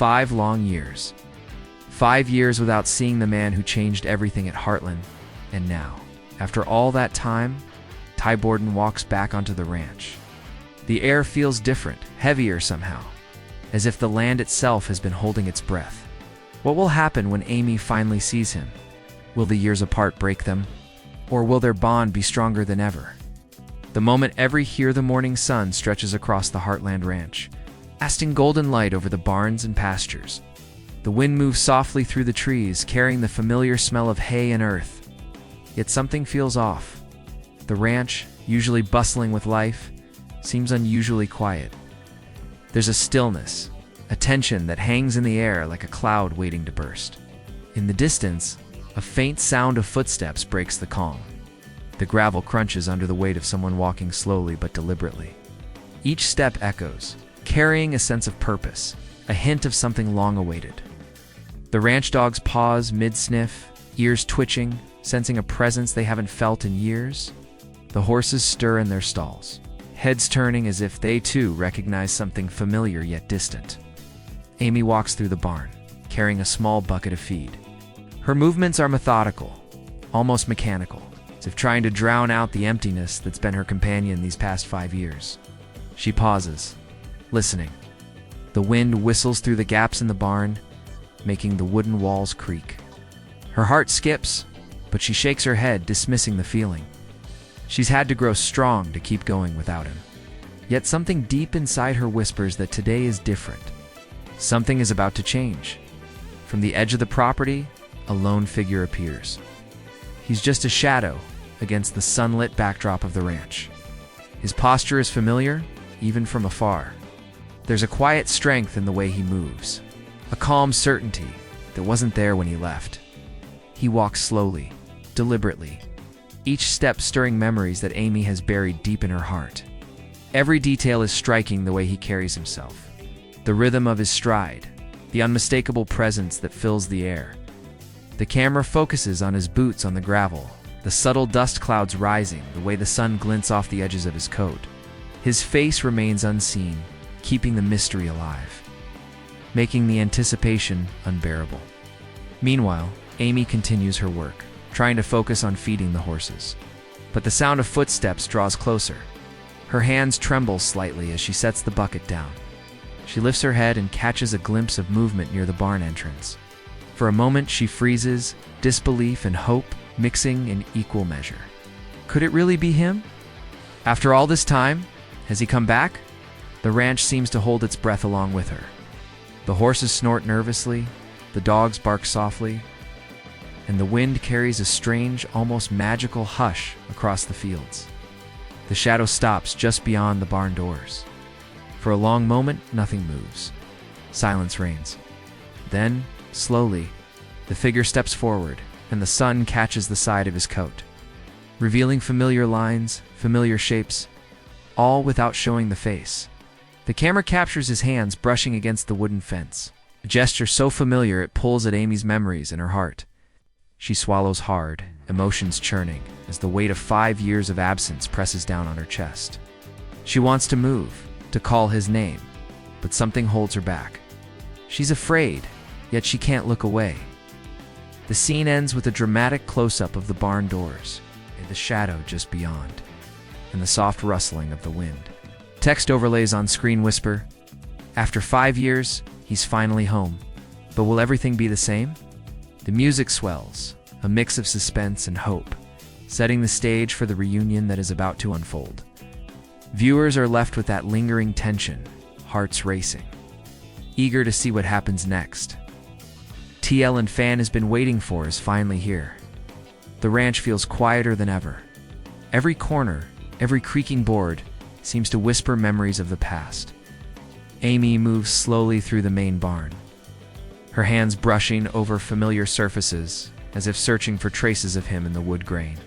5 long years. 5 years without seeing the man who changed everything at Heartland. And now, after all that time, Borden walks back onto the ranch. The air feels different, heavier somehow, as if the land itself has been holding its breath. What will happen when Amy finally sees him? Will the years apart break them? Or will their bond be stronger than ever? The moment the morning sun stretches across the Heartland ranch, casting golden light over the barns and pastures. The wind moves softly through the trees, carrying the familiar smell of hay and earth. Yet something feels off. The ranch, usually bustling with life, seems unusually quiet. There's a stillness, a tension that hangs in the air like a cloud waiting to burst. In the distance, a faint sound of footsteps breaks the calm. The gravel crunches under the weight of someone walking slowly but deliberately. Each step echoes, carrying a sense of purpose, a hint of something long awaited. The ranch dogs pause mid-sniff, ears twitching, sensing a presence they haven't felt in years. The horses stir in their stalls, heads turning as if they too recognize something familiar yet distant. Amy walks through the barn, carrying a small bucket of feed. Her movements are methodical, almost mechanical, as if trying to drown out the emptiness that's been her companion these past 5 years. She pauses, listening. The wind whistles through the gaps in the barn, making the wooden walls creak. Her heart skips, but she shakes her head, dismissing the feeling. She's had to grow strong to keep going without him. Yet something deep inside her whispers that today is different. Something is about to change. From the edge of the property, a lone figure appears. He's just a shadow against the sunlit backdrop of the ranch. His posture is familiar, even from afar. There's a quiet strength in the way he moves, a calm certainty that wasn't there when he left. He walks slowly, deliberately, each step stirring memories that Amy has buried deep in her heart. Every detail is striking: the way he carries himself, the rhythm of his stride, the unmistakable presence that fills the air. The camera focuses on his boots on the gravel, the subtle dust clouds rising, the way the sun glints off the edges of his coat. His face remains unseen, keeping the mystery alive, making the anticipation unbearable. Meanwhile, Amy continues her work, trying to focus on feeding the horses. But the sound of footsteps draws closer. Her hands tremble slightly as she sets the bucket down. She lifts her head and catches a glimpse of movement near the barn entrance. For a moment, she freezes, disbelief and hope mixing in equal measure. Could it really be him? After all this time, has he come back? The ranch seems to hold its breath along with her. The horses snort nervously, the dogs bark softly, and the wind carries a strange, almost magical hush across the fields. The shadow stops just beyond the barn doors. For a long moment, nothing moves. Silence reigns. Then, slowly, the figure steps forward, and the sun catches the side of his coat, revealing familiar lines, familiar shapes, all without showing the face. The camera captures his hands brushing against the wooden fence, a gesture so familiar it pulls at Amy's memories in her heart. She swallows hard, emotions churning, as the weight of 5 years of absence presses down on her chest. She wants to move, to call his name, but something holds her back. She's afraid, yet she can't look away. The scene ends with a dramatic close-up of the barn doors, and the shadow just beyond, and the soft rustling of the wind. Text overlays on screen whisper, "After 5 years, he's finally home. But will everything be the same?" The music swells, a mix of suspense and hope, setting the stage for the reunion that is about to unfold. Viewers are left with that lingering tension, hearts racing, eager to see what happens next. TL and fan has been waiting for is finally here. The ranch feels quieter than ever. Every corner, every creaking board, seems to whisper memories of the past. Amy moves slowly through the main barn, her hands brushing over familiar surfaces, as if searching for traces of him in the wood grain.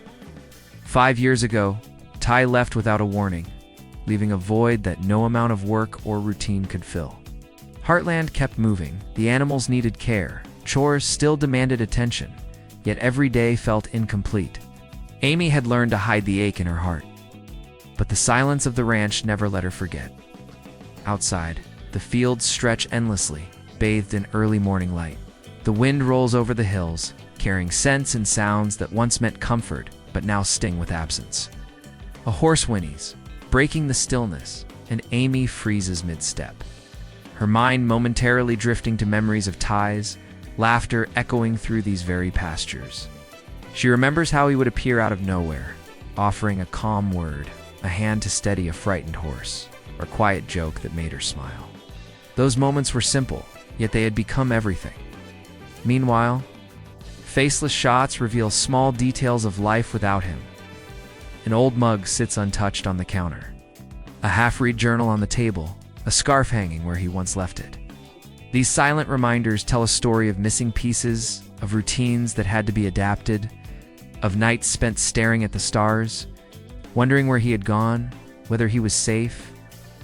5 years ago, Ty left without a warning, leaving a void that no amount of work or routine could fill. Heartland kept moving. The animals needed care. Chores still demanded attention, yet every day felt incomplete. Amy had learned to hide the ache in her heart, but the silence of the ranch never let her forget. Outside, the fields stretch endlessly, bathed in early morning light. The wind rolls over the hills, carrying scents and sounds that once meant comfort, but now sting with absence. A horse whinnies, breaking the stillness, and Amy freezes mid-step, her mind momentarily drifting to memories of Ty's, laughter echoing through these very pastures. She remembers how he would appear out of nowhere, offering a calm word, a hand to steady a frightened horse, or a quiet joke that made her smile. Those moments were simple, yet they had become everything. Meanwhile, faceless shots reveal small details of life without him. An old mug sits untouched on the counter, a half-read journal on the table, a scarf hanging where he once left it. These silent reminders tell a story of missing pieces, of routines that had to be adapted, of nights spent staring at the stars, wondering where he had gone, whether he was safe,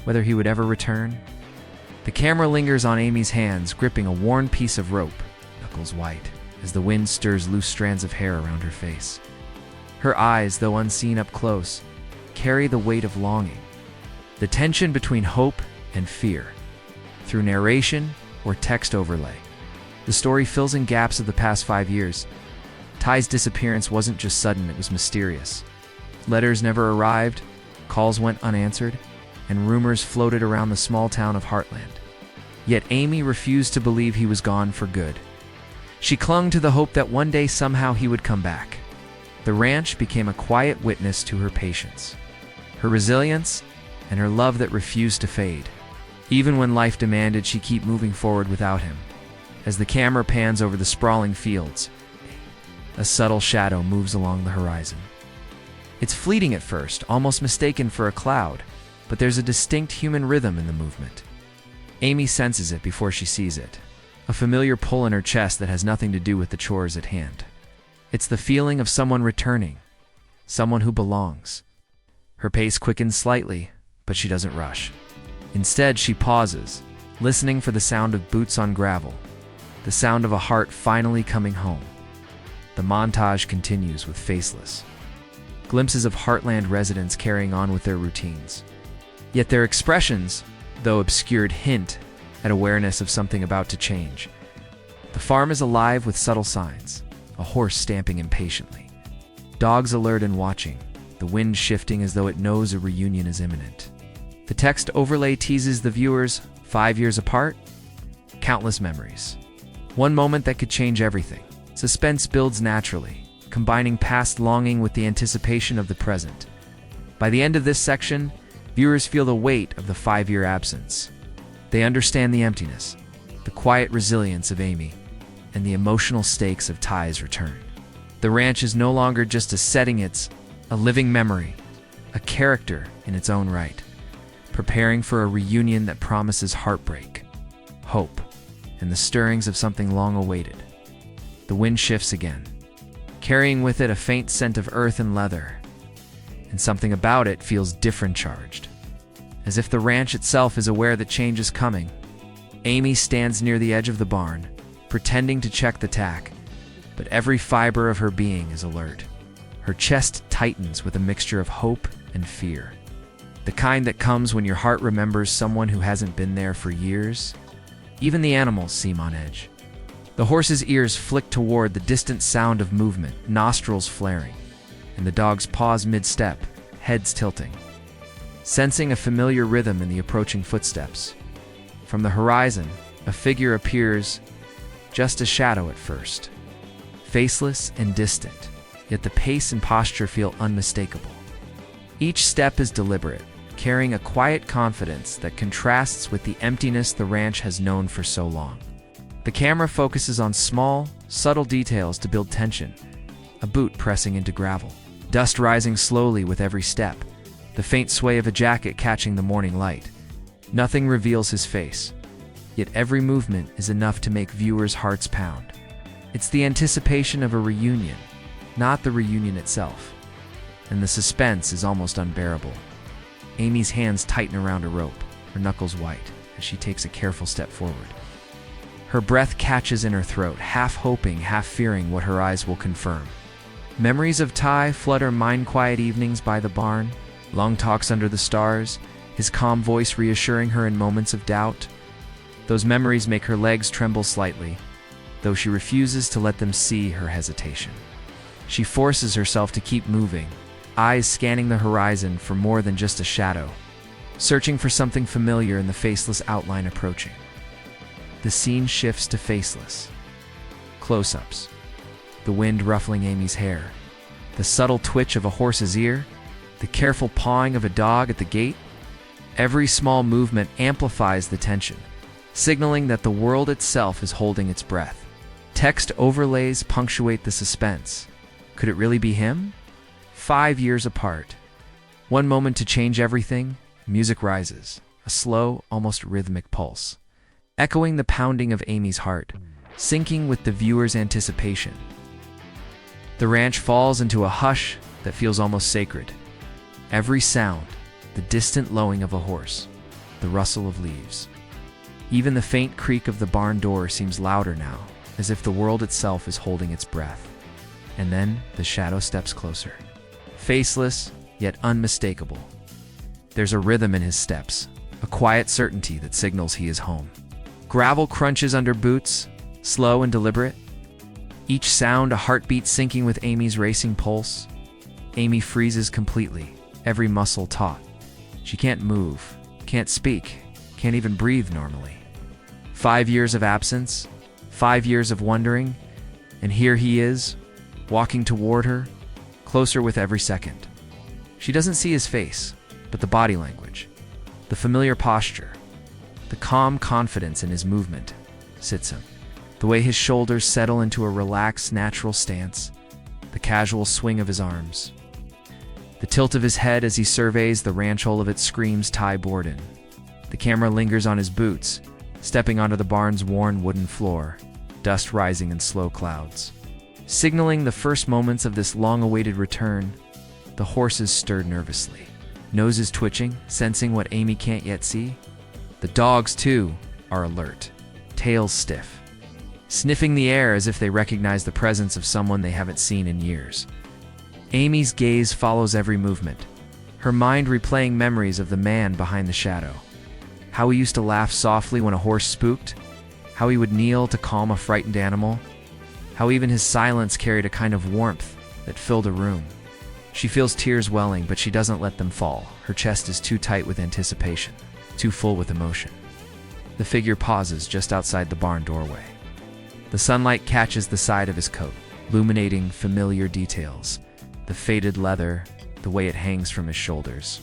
whether he would ever return. The camera lingers on Amy's hands, gripping a worn piece of rope, knuckles white, as the wind stirs loose strands of hair around her face. Her eyes, though unseen up close, carry the weight of longing, the tension between hope and fear. Through narration or text overlay, the story fills in gaps of the past 5 years. Ty's disappearance wasn't just sudden, it was mysterious. Letters never arrived, calls went unanswered, and rumors floated around the small town of Heartland. Yet Amy refused to believe he was gone for good. She clung to the hope that one day somehow he would come back. The ranch became a quiet witness to her patience, her resilience, and her love that refused to fade. Even when life demanded she keep moving forward without him. As the camera pans over the sprawling fields, a subtle shadow moves along the horizon. It's fleeting at first, almost mistaken for a cloud, but there's a distinct human rhythm in the movement. Amy senses it before she sees it, a familiar pull in her chest that has nothing to do with the chores at hand. It's the feeling of someone returning, someone who belongs. Her pace quickens slightly, but she doesn't rush. Instead, she pauses, listening for the sound of boots on gravel, the sound of a heart finally coming home. The montage continues with Faceless, glimpses of Heartland residents carrying on with their routines. Yet their expressions, though obscured, hint at awareness of something about to change. The farm is alive with subtle signs, a horse stamping impatiently, dogs alert and watching, the wind shifting as though it knows a reunion is imminent. The text overlay teases the viewers, 5 years apart, countless memories. One moment that could change everything. Suspense builds naturally, combining past longing with the anticipation of the present. By the end of this section, viewers feel the weight of the 5-year absence. They understand the emptiness, the quiet resilience of Amy, and the emotional stakes of Ty's return. The ranch is no longer just a setting, it's a living memory, a character in its own right, preparing for a reunion that promises heartbreak, hope, and the stirrings of something long awaited. The wind shifts again, carrying with it a faint scent of earth and leather, and something about it feels different charged. As if the ranch itself is aware that change is coming, Amy stands near the edge of the barn, pretending to check the tack, but every fiber of her being is alert. Her chest tightens with a mixture of hope and fear, the kind that comes when your heart remembers someone who hasn't been there for years. Even the animals seem on edge. The horse's ears flick toward the distant sound of movement, nostrils flaring, and the dogs pause mid-step, heads tilting, sensing a familiar rhythm in the approaching footsteps. From the horizon, a figure appears, just a shadow at first, faceless and distant, yet the pace and posture feel unmistakable. Each step is deliberate, carrying a quiet confidence that contrasts with the emptiness the ranch has known for so long. The camera focuses on small, subtle details to build tension, a boot pressing into gravel, dust rising slowly with every step, the faint sway of a jacket catching the morning light. Nothing reveals his face, yet every movement is enough to make viewers' hearts pound. It's the anticipation of a reunion, not the reunion itself, and the suspense is almost unbearable. Amy's hands tighten around a rope, her knuckles white, as she takes a careful step forward. Her breath catches in her throat, half hoping, half fearing what her eyes will confirm. Memories of Ty flood her mind, quiet evenings by the barn, long talks under the stars, his calm voice reassuring her in moments of doubt. Those memories make her legs tremble slightly, though she refuses to let them see her hesitation. She forces herself to keep moving, eyes scanning the horizon for more than just a shadow, searching for something familiar in the faceless outline approaching. The scene shifts to faceless. Close-ups. The wind ruffling Amy's hair. The subtle twitch of a horse's ear. The careful pawing of a dog at the gate. Every small movement amplifies the tension, signaling that the world itself is holding its breath. Text overlays punctuate the suspense. Could it really be him? 5 years apart. One moment to change everything, music rises, a slow, almost rhythmic pulse, echoing the pounding of Amy's heart, syncing with the viewer's anticipation. The ranch falls into a hush that feels almost sacred. Every sound, the distant lowing of a horse, the rustle of leaves. Even the faint creak of the barn door seems louder now, as if the world itself is holding its breath. And then the shadow steps closer. Faceless, yet unmistakable. There's a rhythm in his steps, a quiet certainty that signals he is home. Gravel crunches under boots, slow and deliberate. Each sound a heartbeat syncing with Amy's racing pulse. Amy freezes completely, every muscle taut. She can't move, can't speak, can't even breathe normally. 5 years of absence, 5 years of wondering, and here he is, walking toward her, closer with every second. She doesn't see his face, but the body language, the familiar posture, the calm confidence in his movement sits him. The way his shoulders settle into a relaxed, natural stance, the casual swing of his arms. The tilt of his head as he surveys the ranch whole of it screams Ty Borden. The camera lingers on his boots, stepping onto the barn's worn wooden floor, dust rising in slow clouds. Signaling the first moments of this long-awaited return, the horses stirred nervously. Noses twitching, sensing what Amy can't yet see. The dogs, too, are alert, tails stiff, sniffing the air as if they recognize the presence of someone they haven't seen in years. Amy's gaze follows every movement, her mind replaying memories of the man behind the shadow. How he used to laugh softly when a horse spooked, how he would kneel to calm a frightened animal, how even his silence carried a kind of warmth that filled a room. She feels tears welling, but she doesn't let them fall. Her chest is too tight with anticipation, too full with emotion. The figure pauses just outside the barn doorway. The sunlight catches the side of his coat, illuminating familiar details. The faded leather, the way it hangs from his shoulders.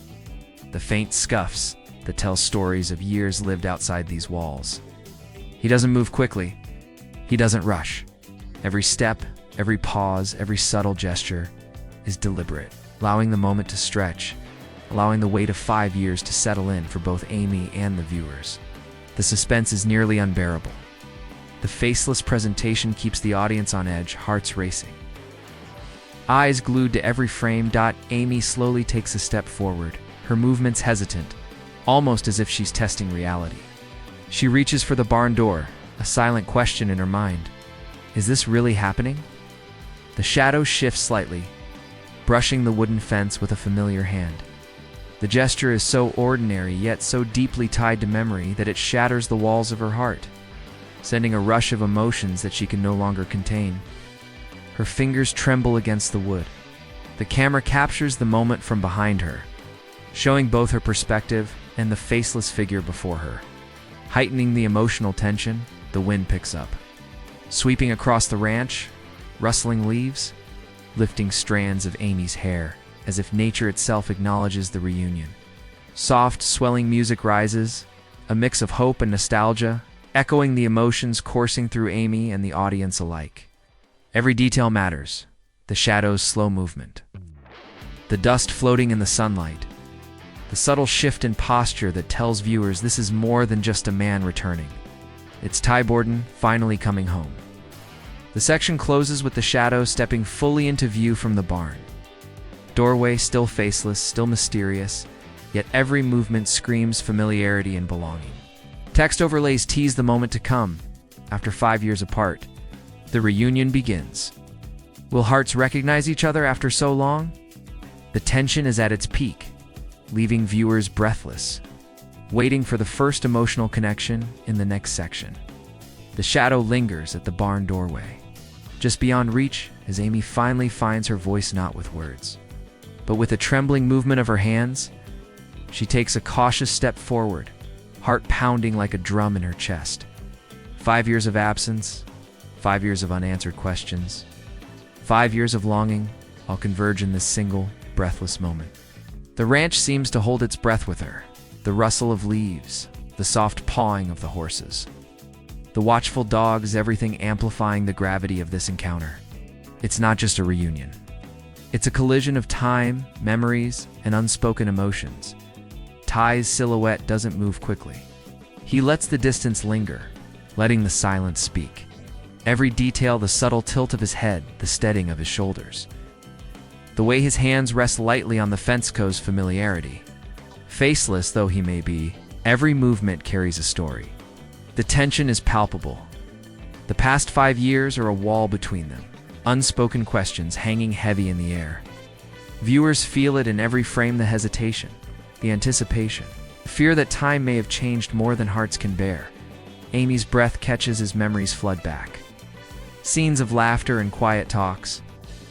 The faint scuffs that tell stories of years lived outside these walls. He doesn't move quickly. He doesn't rush. Every step, every pause, every subtle gesture is deliberate, allowing the moment to stretch, allowing the weight of 5 years to settle in for both Amy and the viewers. The suspense is nearly unbearable. The faceless presentation keeps the audience on edge, hearts racing. Eyes glued to every frame. Amy slowly takes a step forward, her movements hesitant, almost as if she's testing reality. She reaches for the barn door, a silent question in her mind. Is this really happening? The shadow shifts slightly, brushing the wooden fence with a familiar hand. The gesture is so ordinary, yet so deeply tied to memory that it shatters the walls of her heart, sending a rush of emotions that she can no longer contain. Her fingers tremble against the wood. The camera captures the moment from behind her, showing both her perspective and the faceless figure before her. Heightening the emotional tension, the wind picks up, sweeping across the ranch, rustling leaves, lifting strands of Amy's hair, as if nature itself acknowledges the reunion. Soft, swelling music rises, a mix of hope and nostalgia, echoing the emotions coursing through Amy and the audience alike. Every detail matters, the shadow's slow movement, the dust floating in the sunlight, the subtle shift in posture that tells viewers this is more than just a man returning. It's Ty Borden finally coming home. The section closes with the shadow stepping fully into view from the barn. Doorway still faceless, still mysterious, yet every movement screams familiarity and belonging. Text overlays tease the moment to come. After 5 years apart, the reunion begins. Will hearts recognize each other after so long? The tension is at its peak, leaving viewers breathless, waiting for the first emotional connection in the next section. The shadow lingers at the barn doorway, just beyond reach as Amy finally finds her voice not with words, but with a trembling movement of her hands. She takes a cautious step forward, heart pounding like a drum in her chest. 5 years of absence, 5 years of unanswered questions, 5 years of longing all converge in this single, breathless moment. The ranch seems to hold its breath with her. The rustle of leaves, the soft pawing of the horses, the watchful dogs, everything amplifying the gravity of this encounter. It's not just a reunion. It's a collision of time, memories, and unspoken emotions. Ty's silhouette doesn't move quickly. He lets the distance linger, letting the silence speak. Every detail, the subtle tilt of his head, the steadying of his shoulders, the way his hands rest lightly on the fence co's familiarity. Faceless though he may be, every movement carries a story. The tension is palpable. The past 5 years are a wall between them, unspoken questions hanging heavy in the air. Viewers feel it in every frame, the hesitation, the anticipation, the fear that time may have changed more than hearts can bear. Amy's breath catches as memories flood back. Scenes of laughter and quiet talks,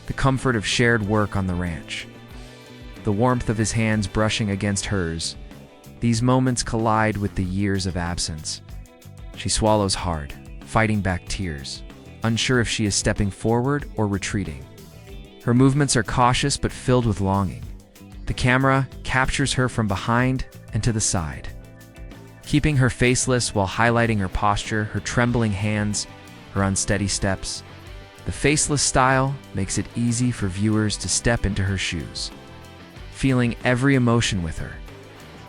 the comfort of shared work on the ranch, the warmth of his hands brushing against hers. These moments collide with the years of absence. She swallows hard, fighting back tears, unsure if she is stepping forward or retreating. Her movements are cautious but filled with longing. The camera captures her from behind and to the side, keeping her faceless while highlighting her posture, her trembling hands, her unsteady steps. The faceless style makes it easy for viewers to step into her shoes, feeling every emotion with her.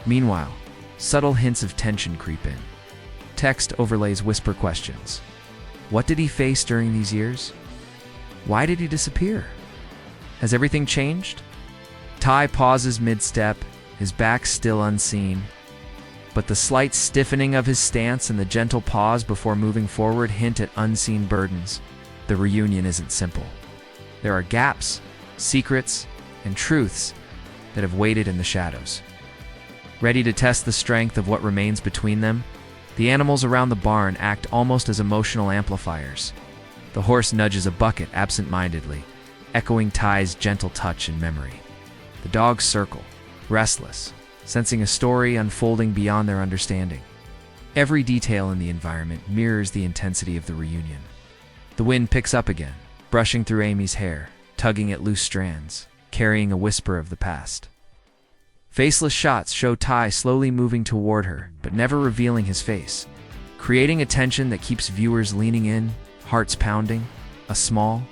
Meanwhile, subtle hints of tension creep in. Text overlays whisper questions. What did he face during these years? Why did he disappear? Has everything changed? Ty pauses mid-step, his back still unseen, but the slight stiffening of his stance and the gentle pause before moving forward hint at unseen burdens. The reunion isn't simple. There are gaps, secrets, and truths that have waited in the shadows. Ready to test the strength of what remains between them, the animals around the barn act almost as emotional amplifiers. The horse nudges a bucket absent-mindedly, echoing Ty's gentle touch in memory. The dogs circle, restless, sensing a story unfolding beyond their understanding. Every detail in the environment mirrors the intensity of the reunion. The wind picks up again, brushing through Amy's hair, tugging at loose strands, carrying a whisper of the past. Faceless shots show Ty slowly moving toward her, but never revealing his face, creating a tension that keeps viewers leaning in, hearts pounding. A small,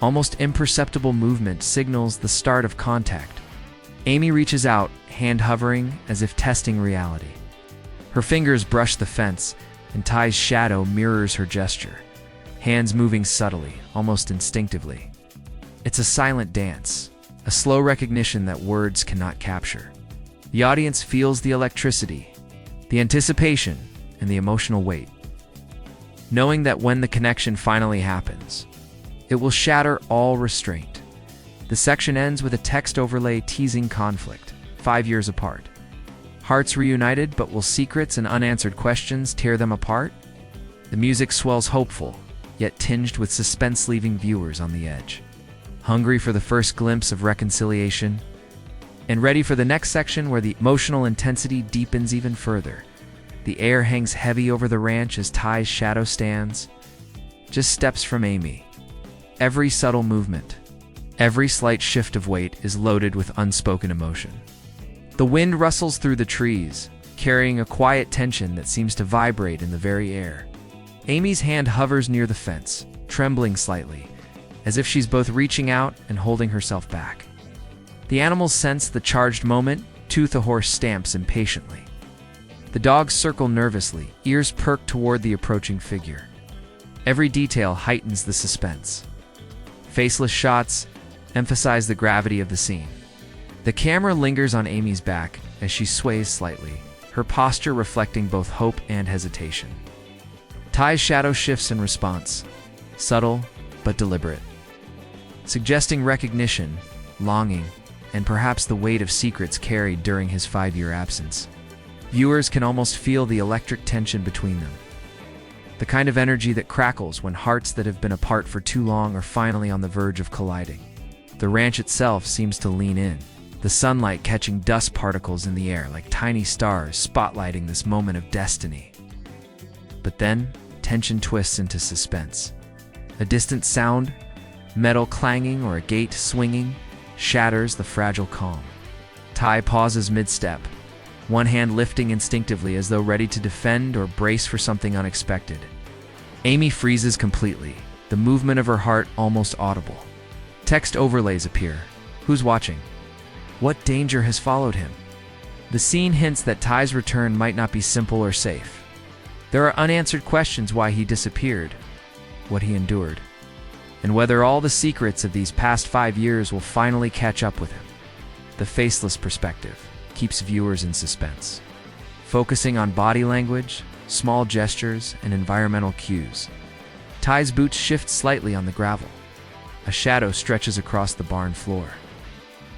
almost imperceptible movement signals the start of contact. Amy reaches out, hand hovering as if testing reality. Her fingers brush the fence, and Ty's shadow mirrors her gesture, hands moving subtly, almost instinctively. It's a silent dance, a slow recognition that words cannot capture. The audience feels the electricity, the anticipation, and the emotional weight, knowing that when the connection finally happens, it will shatter all restraint. The section ends with a text overlay teasing conflict, 5 years apart. Hearts reunited, but will secrets and unanswered questions tear them apart? The music swells hopeful, yet tinged with suspense, leaving viewers on the edge, hungry for the first glimpse of reconciliation, and ready for the next section where the emotional intensity deepens even further. The air hangs heavy over the ranch as Ty's shadow stands, just steps from Amy. Every subtle movement, every slight shift of weight is loaded with unspoken emotion. The wind rustles through the trees, carrying a quiet tension that seems to vibrate in the very air. Amy's hand hovers near the fence, trembling slightly, as if she's both reaching out and holding herself back. The animals sense the charged moment. Tooth, a horse, stamps impatiently. The dogs circle nervously, ears perked toward the approaching figure. Every detail heightens the suspense. Faceless shots emphasize the gravity of the scene. The camera lingers on Amy's back as she sways slightly, her posture reflecting both hope and hesitation. Ty's shadow shifts in response, subtle but deliberate, suggesting recognition, longing, and perhaps the weight of secrets carried during his 5-year absence. Viewers can almost feel the electric tension between them. The kind of energy that crackles when hearts that have been apart for too long are finally on the verge of colliding. The ranch itself seems to lean in, the sunlight catching dust particles in the air like tiny stars spotlighting this moment of destiny. But then, tension twists into suspense. A distant sound, metal clanging or a gate swinging, shatters the fragile calm. Ty pauses mid-step, one hand lifting instinctively as though ready to defend or brace for something unexpected. Amy freezes completely, the movement of her heart almost audible. Text overlays appear. Who's watching? What danger has followed him? The scene hints that Ty's return might not be simple or safe. There are unanswered questions: why he disappeared, what he endured, and whether all the secrets of these past 5 years will finally catch up with him. The faceless perspective keeps viewers in suspense, focusing on body language, small gestures, and environmental cues. Ty's boots shift slightly on the gravel. A shadow stretches across the barn floor,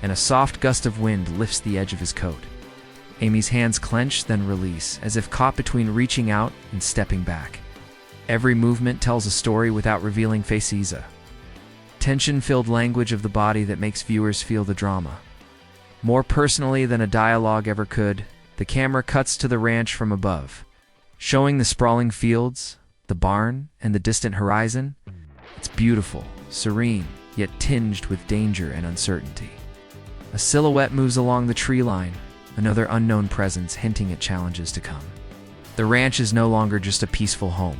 and a soft gust of wind lifts the edge of his coat. Amy's hands clench, then release, as if caught between reaching out and stepping back. Every movement tells a story without revealing faces. Tension-filled language of the body that makes viewers feel the drama. More personally than a dialogue ever could, the camera cuts to the ranch from above, showing the sprawling fields, the barn, and the distant horizon. It's beautiful, serene, yet tinged with danger and uncertainty. A silhouette moves along the tree line, another unknown presence hinting at challenges to come. The ranch is no longer just a peaceful home.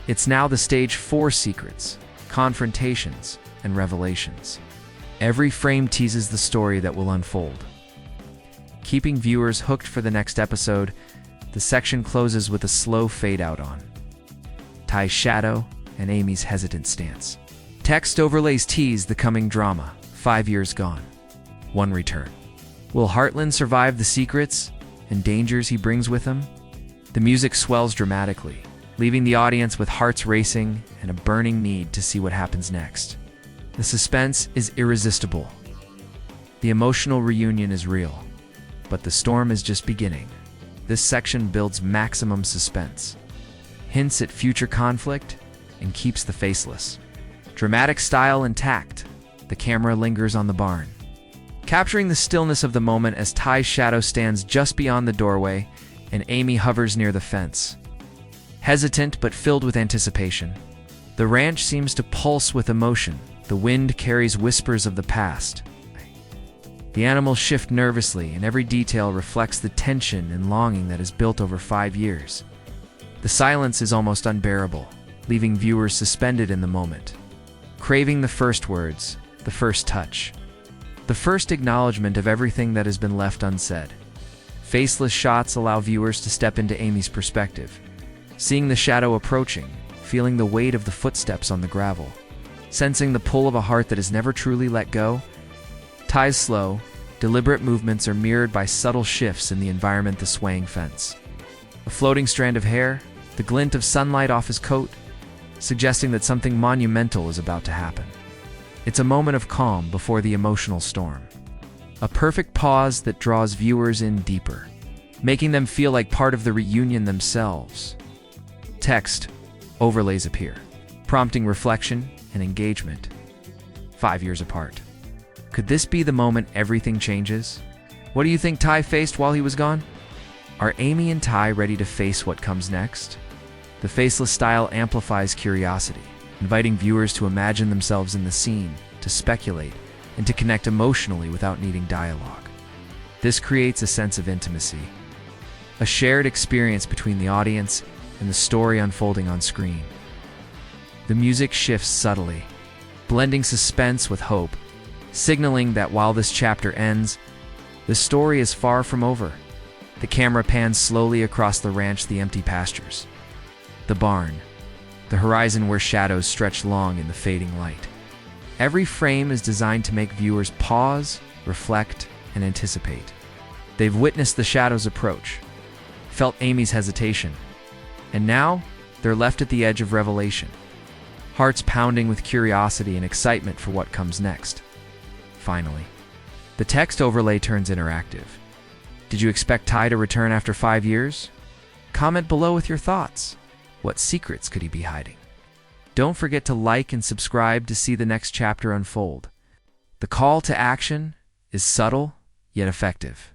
It's now the stage for secrets, confrontations, and revelations. Every frame teases the story that will unfold. Keeping viewers hooked for the next episode, the section closes with a slow fade-out on Ty's shadow and Amy's hesitant stance. Text overlays tease the coming drama. 5 years gone. One return. Will Heartland survive the secrets and dangers he brings with him? The music swells dramatically, leaving the audience with hearts racing and a burning need to see what happens next. The suspense is irresistible. The emotional reunion is real, but the storm is just beginning. This section builds maximum suspense, hints at future conflict, and keeps the faceless. Dramatic style intact, the camera lingers on the barn, capturing the stillness of the moment as Ty's shadow stands just beyond the doorway and Amy hovers near the fence. Hesitant but filled with anticipation, the ranch seems to pulse with emotion. The wind carries whispers of the past. The animals shift nervously, and every detail reflects the tension and longing that has built over 5 years. The silence is almost unbearable, leaving viewers suspended in the moment, craving the first words, the first touch, the first acknowledgement of everything that has been left unsaid. Faceless shots allow viewers to step into Amy's perspective, seeing the shadow approaching, feeling the weight of the footsteps on the gravel, sensing the pull of a heart that has never truly let go. Ty's slow, deliberate movements are mirrored by subtle shifts in the environment: the swaying fence, a floating strand of hair, the glint of sunlight off his coat, suggesting that something monumental is about to happen. It's a moment of calm before the emotional storm. A perfect pause that draws viewers in deeper, making them feel like part of the reunion themselves. Text overlays appear, prompting reflection and engagement. 5 years apart. Could this be the moment everything changes? What do you think Ty faced while he was gone? Are Amy and Ty ready to face what comes next? The faceless style amplifies curiosity, inviting viewers to imagine themselves in the scene, to speculate, and to connect emotionally without needing dialogue. This creates a sense of intimacy, a shared experience between the audience and the story unfolding on screen. The music shifts subtly, blending suspense with hope, signaling that while this chapter ends, the story is far from over. The camera pans slowly across the ranch, the empty pastures, the barn, the horizon where shadows stretch long in the fading light. Every frame is designed to make viewers pause, reflect, and anticipate. They've witnessed the shadows approach, felt Amy's hesitation, and now they're left at the edge of revelation, hearts pounding with curiosity and excitement for what comes next. Finally, the text overlay turns interactive, Did you expect Ty to return after 5 years? Comment below with your thoughts. What secrets could he be hiding? Don't forget to like and subscribe to see the next chapter unfold. The call to action is subtle, yet effective,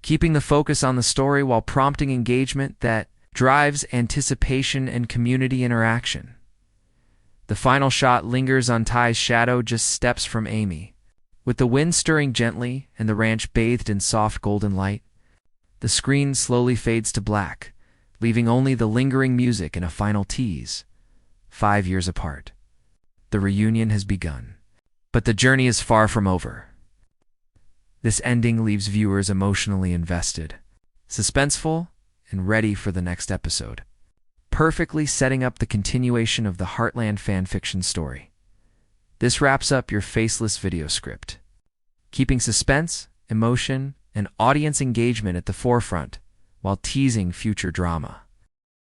keeping the focus on the story while prompting engagement that drives anticipation and community interaction. The final shot lingers on Ty's shadow just steps from Amy. With the wind stirring gently and the ranch bathed in soft golden light, the screen slowly fades to black, leaving only the lingering music and a final tease. 5 years apart. The reunion has begun, but the journey is far from over. This ending leaves viewers emotionally invested, suspenseful, and ready for the next episode, perfectly setting up the continuation of the Heartland fanfiction story. This wraps up your faceless video script, keeping suspense, emotion, and audience engagement at the forefront while teasing future drama.